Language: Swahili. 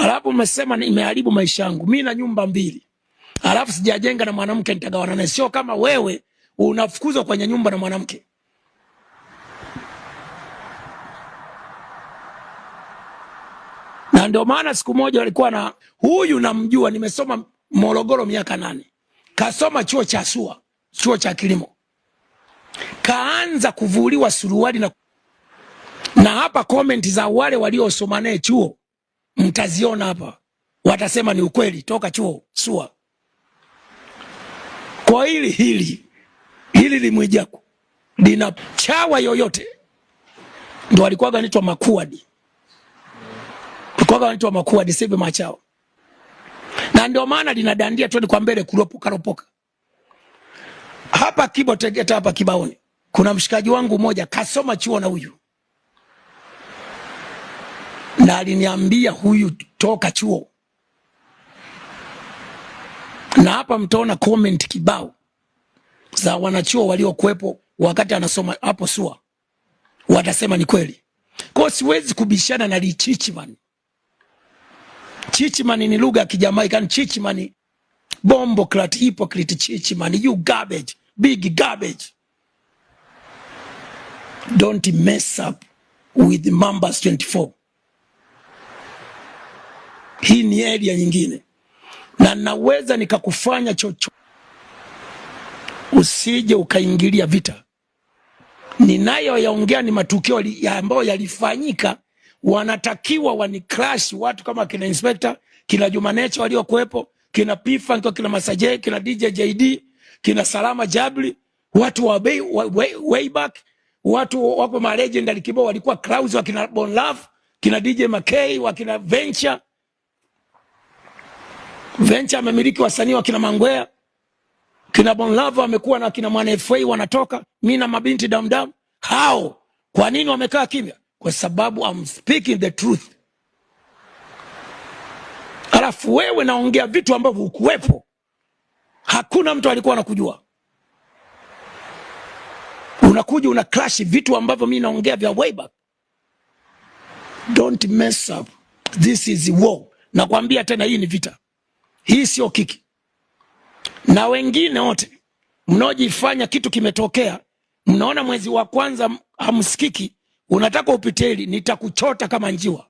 Alafu umesema nimeharibu maisha yangu. Mimi na nyumba 2. Alafu sijajenga na mwanamke nitagawana naye. Sio kama wewe unafukuzwa kwenye nyumba na mwanamke. Na ndio maana siku moja walikuwa na huyu namjua, nimesoma Morogoro miaka 8. Kasoma chuo cha SUA, chuo cha kilimo. Kaanza kuvuliwa suruali na hapa comment za wale waliosoma naye chuo mtaziona hapa. Watasema ni ukweli, toka chuo SUA. Kwa hili Limwijaku lina chawa yoyote, ndio alikuwa anaitwa Makuadi. Alikuwa anaitwa Makuadi, sivyo machawa. Na ndio maana linadandia tu kwa mbele kuropoka. Hapa Kibo Tegeta, hapa Kibaoni, kuna mshikaji wangu mmoja kasoma chuo na huyu. Na aliniambia huyu toka chuo. Na hapa mtaona comment kibao za wanachuo waliokuepo wakati anasoma hapo SUA. Watasema ni kweli. Kwa siwezi kubishana na Chichiman. Chichiman ni lugha ya Kijamaika. Chichiman bombo clat hypocrite. Chichiman, you garbage, big garbage. Don't mess up with Mambas 24. Hii ni area nyingine. Na naweza nikakufanya chocho. Usije ukaingilia vita. Ninayo yaongea ni matukio ambayo yalifanyika. Wanatakiwa wanicrash watu kama kina Inspector, kina Jumanecho waliokuepo, kina P-Funk, kina Masaje, kina DJ JD, kina Salama Jabli, watu wa way back, watu wapo ma legendary kibao walikuwa Kraus, wakina Bon Love, kina DJ McKay, wakina Venture amemiliki wasanii wa kina Mangwea, kina Bon Love amekuwa na kina Mwana FA wanatoka, mimi na mabinti damdam. Hao kwa nini wamekaa kimya? Kwa sababu I'm speaking the truth. Alafu wewe naongea vitu ambavyo hukuwepo. Hakuna mtu alikuwa anakujua. Unakuja una crash vitu ambavyo mimi naongea vya way back. Don't mess up. This is war. Nakwambia tena, hii ni vita. Hii sio kiki. Na wengine wote mnaojifanya kitu kimetokea, mnaona mwezi wa kwanza hamsikiki, unataka upiteli, nitakuchota kama njiwa.